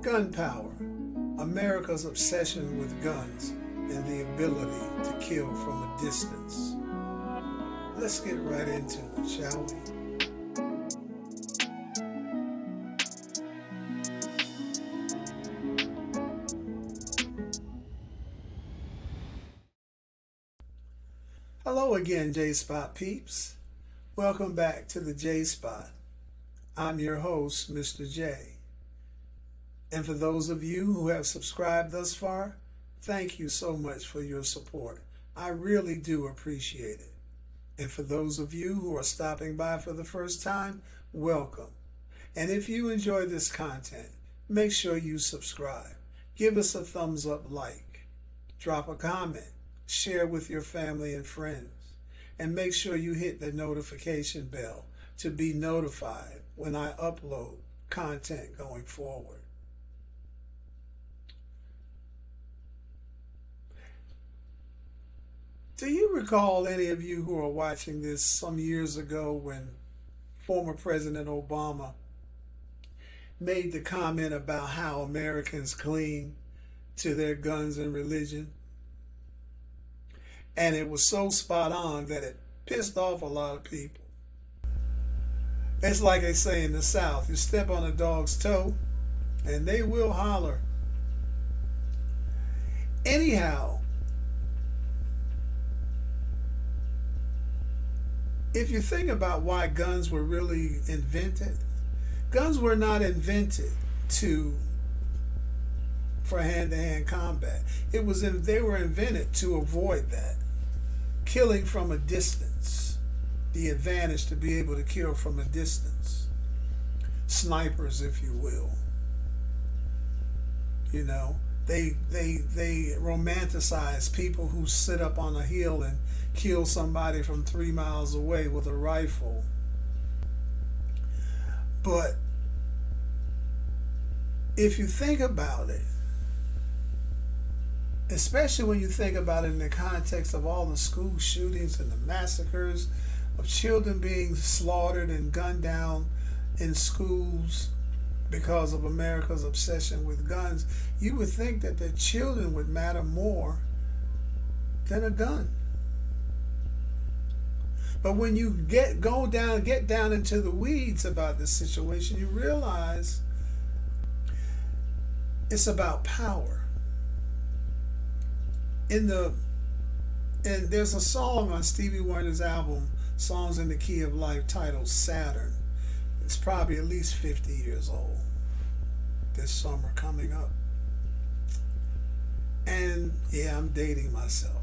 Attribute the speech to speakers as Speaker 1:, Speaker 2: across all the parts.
Speaker 1: Gun power, America's obsession with guns and the ability to kill from a distance. Let's get right into it, shall we? Hello again, J-Spot peeps. Welcome back to the J-Spot. I'm your host, Mr. J. And for those of you who have subscribed thus far, thank you so much for your support. I really do appreciate it. And for those of you who are stopping by for the first time, welcome. And if you enjoy this content, make sure you subscribe. Give us a thumbs up like. Drop a comment. Share with your family and friends. And make sure you hit the notification bell to be notified when I upload content going forward. Do you recall, any of you who are watching this, some years ago when former President Obama made the comment about how Americans cling to their guns and religion? And it was so spot on that it pissed off a lot of people. It's like they say in the South, you step on a dog's toe and they will holler. Anyhow, if you think about why guns were really invented, guns were not invented for hand-to-hand combat. They were invented to avoid that. Killing from a distance, the advantage to be able to kill from a distance. Snipers, if you will. You know, they romanticize people who sit up on a hill and kill somebody from 3 miles away with a rifle. But if you think about it, especially when you think about it in the context of all the school shootings and the massacres of children being slaughtered and gunned down in schools because of America's obsession with guns, you would think that the children would matter more than a gun. But when you get down into the weeds about this situation, you realize it's about power. And there's a song on Stevie Wonder's album, Songs in the Key of Life, titled Saturn. It's probably at least 50 years old this summer coming up. And yeah, I'm dating myself.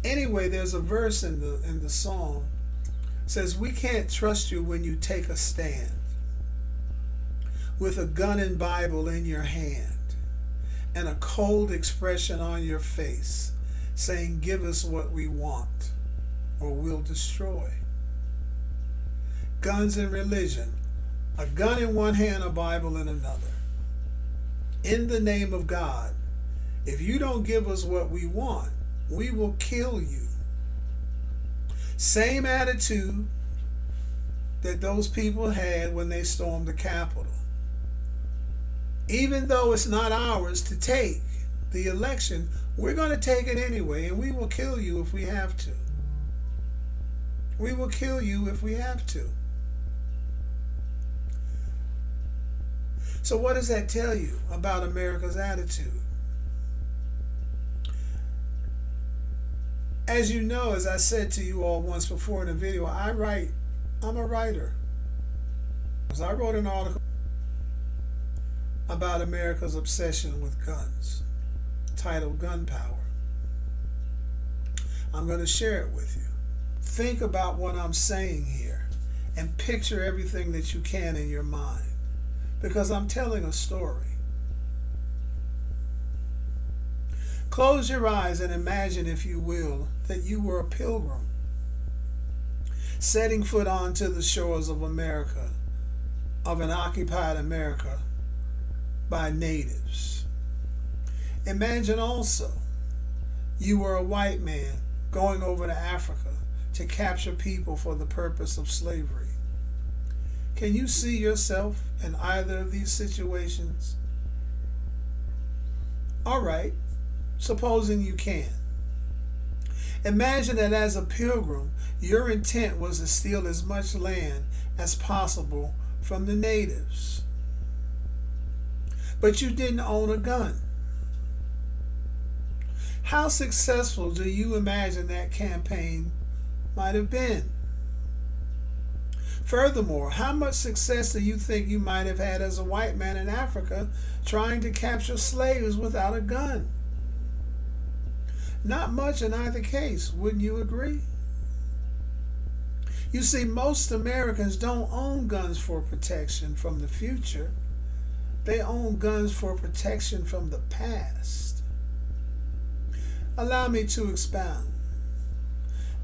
Speaker 1: Anyway, there's a verse in the song says, "We can't trust you when you take a stand with a gun and Bible in your hand and a cold expression on your face, saying, 'Give us what we want or we'll destroy.' Guns and religion, a gun in one hand, a Bible in another. In the name of God, if you don't give us what we want, we will kill you." Same attitude that those people had when they stormed the Capitol. Even though it's not ours to take the election, we're going to take it anyway, and we will kill you if we have to. We will kill you if we have to. So what does that tell you about America's attitude? As you know, as I said to you all once before in a video, I'm a writer. I wrote an article about America's obsession with guns, titled Gun Power. I'm going to share it with you. Think about what I'm saying here and picture everything that you can in your mind, because I'm telling a story. Close your eyes and imagine, if you will, that you were a pilgrim setting foot onto the shores of America, of an occupied America by natives. Imagine also you were a white man going over to Africa to capture people for the purpose of slavery. Can you see yourself in either of these situations? All right, supposing you can. Imagine that as a pilgrim, your intent was to steal as much land as possible from the natives. But you didn't own a gun. How successful do you imagine that campaign might have been? Furthermore, how much success do you think you might have had as a white man in Africa trying to capture slaves without a gun? Not much in either case, wouldn't you agree? You see, most Americans don't own guns for protection from the future. They own guns for protection from the past. Allow me to expound.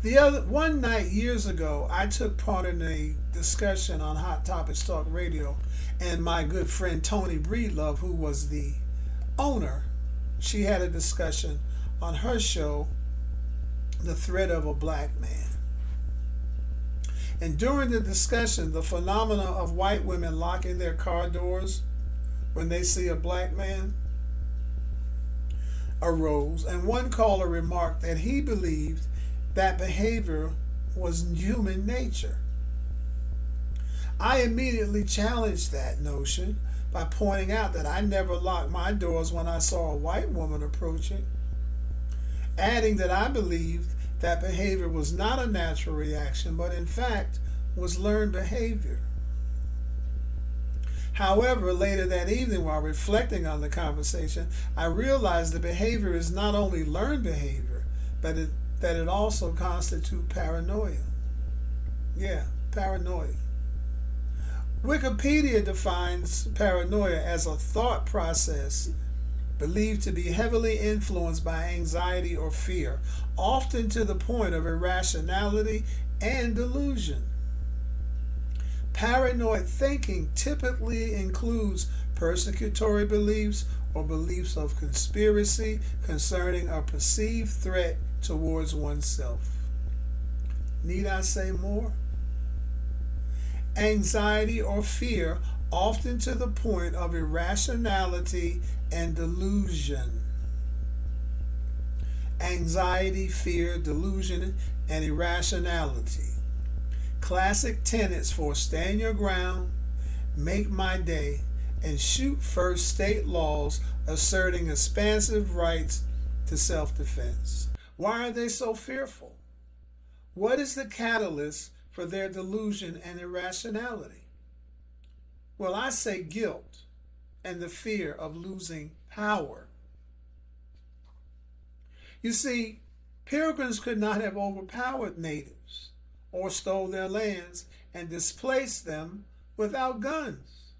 Speaker 1: One night years ago, I took part in a discussion on Hot Topics Talk Radio, and my good friend Tony Breedlove, who was the owner, she had a discussion on her show, The Threat of a Black Man. And during the discussion, the phenomena of white women locking their car doors when they see a black man arose, and one caller remarked that he believed that behavior was human nature. I immediately challenged that notion by pointing out that I never locked my doors when I saw a white woman approaching, adding that I believed that behavior was not a natural reaction, but in fact was learned behavior. However, later that evening, while reflecting on the conversation, I realized the behavior is not only learned behavior, but that it also constitutes paranoia. Yeah, paranoia. Wikipedia defines paranoia as a thought process believed to be heavily influenced by anxiety or fear, often to the point of irrationality and delusion. Paranoid thinking typically includes persecutory beliefs or beliefs of conspiracy concerning a perceived threat towards oneself. Need I say more? Anxiety or fear, often to the point of irrationality and delusion. Anxiety, fear, delusion, and irrationality. Classic tenets for stand your ground, make my day, and shoot first state laws asserting expansive rights to self-defense. Why are they so fearful? What is the catalyst for their delusion and irrationality? Well, I say guilt and the fear of losing power. You see, pilgrims could not have overpowered natives or stole their lands and displaced them without guns.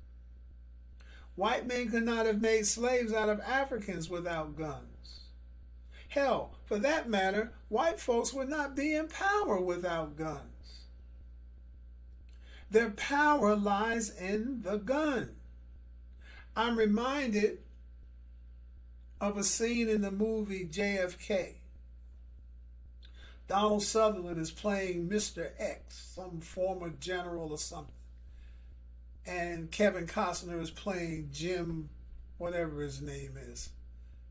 Speaker 1: White men could not have made slaves out of Africans without guns. Hell, for that matter, white folks would not be in power without guns. Their power lies in the gun. I'm reminded of a scene in the movie JFK. Donald Sutherland is playing Mr. X, some former general or something. And Kevin Costner is playing Jim, whatever his name is.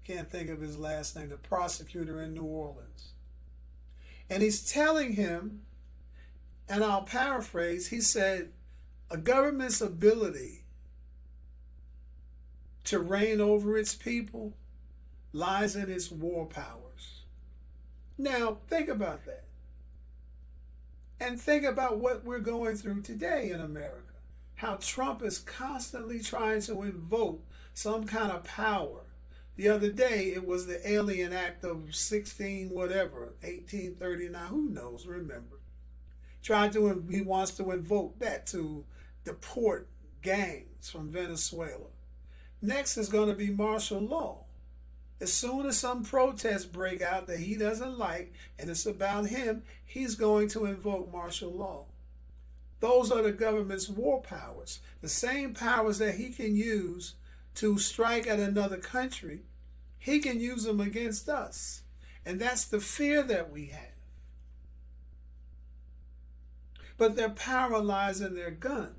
Speaker 1: Can't think of his last name, the prosecutor in New Orleans. And he's telling him, and I'll paraphrase, he said, a government's ability to reign over its people lies in its war powers. Now, think about that. And think about what we're going through today in America. How Trump is constantly trying to invoke some kind of power. The other day, it was the Alien Act of 1839, who knows, remember. He wants to invoke that to deport gangs from Venezuela. Next is going to be martial law. As soon as some protests break out that he doesn't like, and it's about him, he's going to invoke martial law. Those are the government's war powers. The same powers that he can use to strike at another country, he can use them against us. And that's the fear that we have. But their power lies in their guns.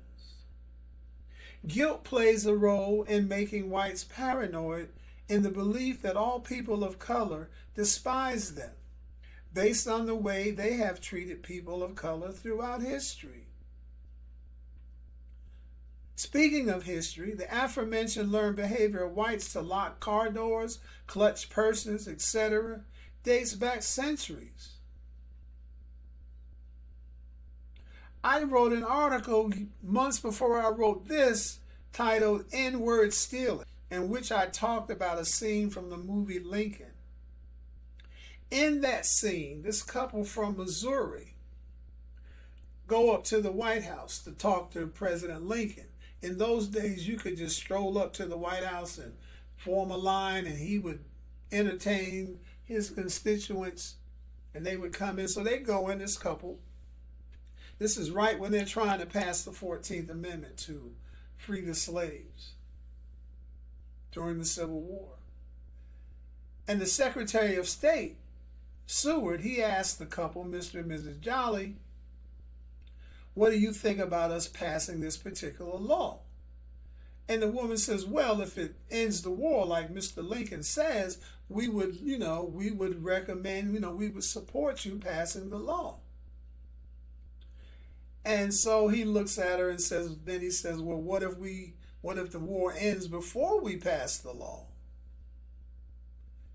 Speaker 1: Guilt plays a role in making whites paranoid in the belief that all people of color despise them based on the way they have treated people of color throughout history. Speaking of history, the aforementioned learned behavior of whites to lock car doors, clutch purses, etc., dates back centuries. I wrote an article months before I wrote this titled N-Word Stealing, in which I talked about a scene from the movie Lincoln. In that scene, this couple from Missouri go up to the White House to talk to President Lincoln. In those days, you could just stroll up to the White House and form a line, and he would entertain his constituents, and they would come in. So they go in, this couple. This is right when they're trying to pass the 14th Amendment to free the slaves during the Civil War. And the Secretary of State, Seward, he asked the couple, Mr. and Mrs. Jolly, what do you think about us passing this particular law? And the woman says, well, if it ends the war, like Mr. Lincoln says, we would recommend, we would support you passing the law. And so he looks at her and says, well, what if the war ends before we pass the law?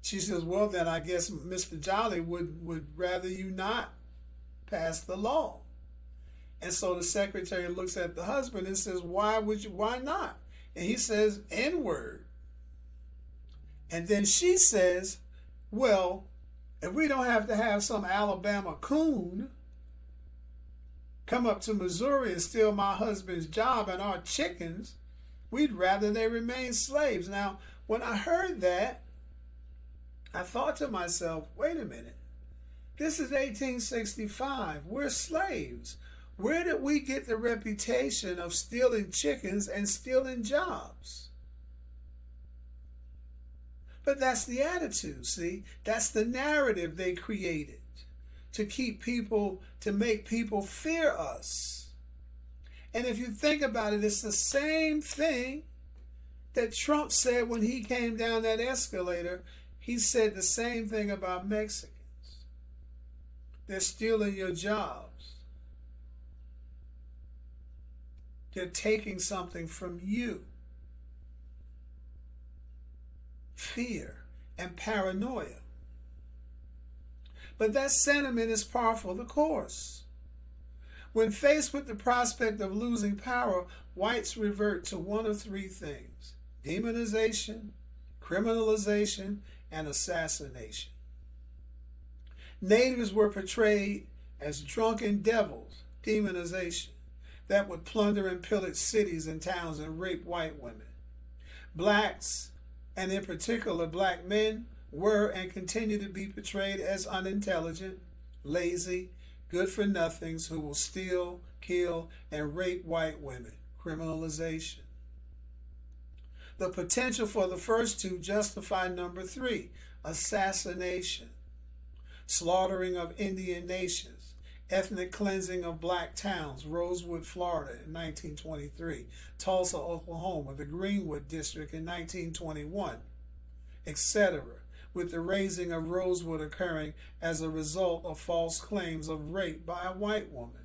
Speaker 1: She says, well, then I guess Mr. Jolly would rather you not pass the law. And so the secretary looks at the husband and says, why not? And he says, N-word. And then she says, well, if we don't have to have some Alabama coon come up to Missouri and steal my husband's job and our chickens, we'd rather they remain slaves. Now, when I heard that, I thought to myself, wait a minute. This is 1865. We're slaves. Where did we get the reputation of stealing chickens and stealing jobs? But that's the attitude, see? That's the narrative they created to keep people, to make people fear us. And if you think about it, it's the same thing that Trump said when he came down that escalator. He said the same thing about Mexicans. They're stealing your jobs. They're taking something from you. Fear and paranoia. But that sentiment is par for the course. When faced with the prospect of losing power, whites revert to one of three things: demonization, criminalization, and assassination. Natives were portrayed as drunken devils, demonization, that would plunder and pillage cities and towns and rape white women. Blacks, and in particular black men, were and continue to be portrayed as unintelligent, lazy, good-for-nothings who will steal, kill, and rape white women. Criminalization. The potential for the first two justify number three: assassination, slaughtering of Indian nations, ethnic cleansing of black towns, Rosewood, Florida in 1923, Tulsa, Oklahoma, the Greenwood District in 1921, etc., with the raising of Rosewood occurring as a result of false claims of rape by a white woman.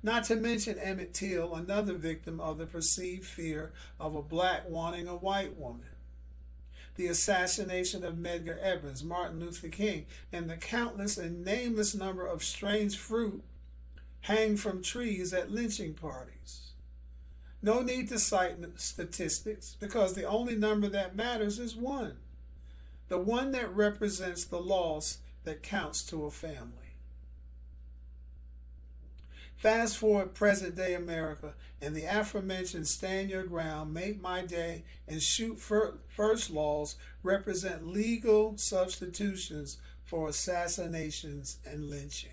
Speaker 1: Not to mention Emmett Till, another victim of the perceived fear of a black wanting a white woman. The assassination of Medgar Evers, Martin Luther King, and the countless and nameless number of strange fruit hanged from trees at lynching parties. No need to cite statistics, because the only number that matters is one. The one that represents the loss that counts to a family. Fast forward present day America, and the aforementioned stand your ground, make my day, and shoot first laws represent legal substitutions for assassinations and lynchings.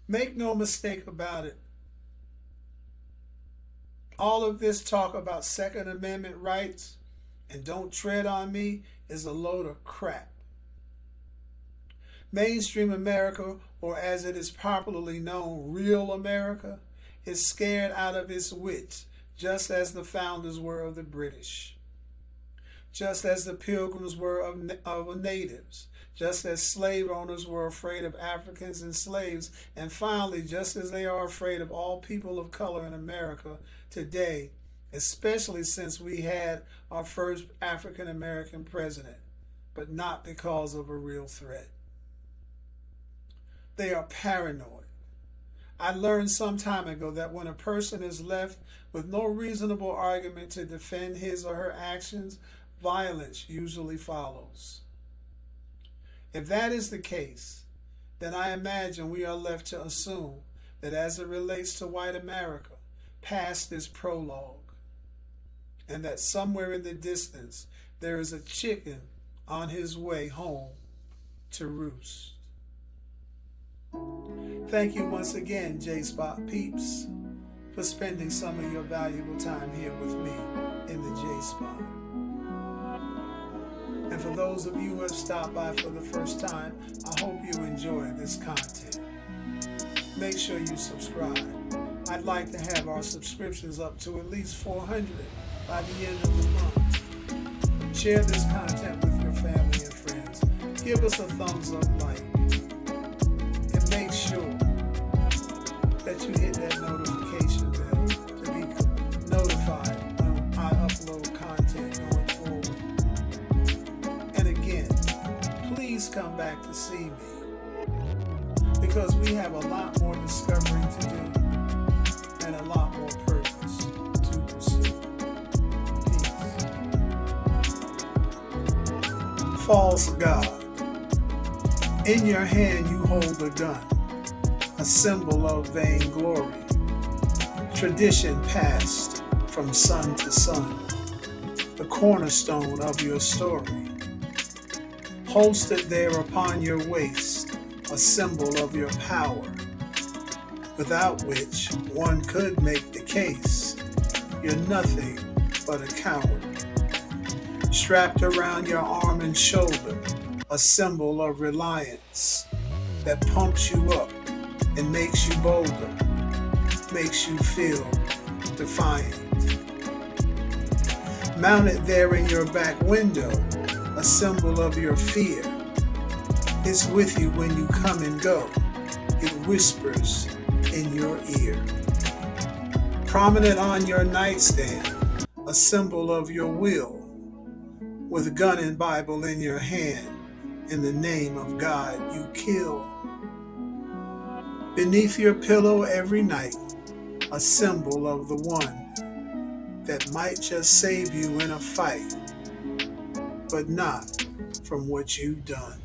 Speaker 1: Make no mistake about it. All of this talk about Second Amendment rights and don't tread on me is a load of crap. Mainstream America, or as it is popularly known, real America, is scared out of its wits just as the founders were of the British, just as the pilgrims were of natives, just as slave owners were afraid of Africans and slaves, and finally, just as they are afraid of all people of color in America today, especially since we had our first African American president, but not because of a real threat. They are paranoid. I learned some time ago that when a person is left with no reasonable argument to defend his or her actions, violence usually follows. If that is the case, then I imagine we are left to assume that as it relates to white America, past is prologue, and that somewhere in the distance there is a chicken on his way home to roost. Thank you once again, J-Spot peeps, for spending some of your valuable time here with me in the J-Spot. And for those of you who have stopped by for the first time, I hope you enjoy this content. Make sure you subscribe. I'd like to have our subscriptions up to at least 400 by the end of the month. Share this content with your family and friends. Give us a thumbs up like. And make sure that you hit that notification bell to be notified when I upload content going forward. And again, please come back to see me, because we have a lot more discovery to do and a lot more purpose to pursue. Peace. False God. In your hand you hold a gun, a symbol of vainglory, tradition passed from son to son, the cornerstone of your story. Holstered there upon your waist, a symbol of your power, without which one could make the case you're nothing but a coward. Strapped around your arm and shoulder, a symbol of reliance that pumps you up and makes you bolder, makes you feel defiant. Mounted there in your back window, a symbol of your fear. It's with you when you come and go. It whispers in your ear. Prominent on your nightstand, a symbol of your will, with gun and Bible in your hand. In the name of God you kill. Beneath your pillow every night, a symbol of the one that might just save you in a fight, but not from what you've done.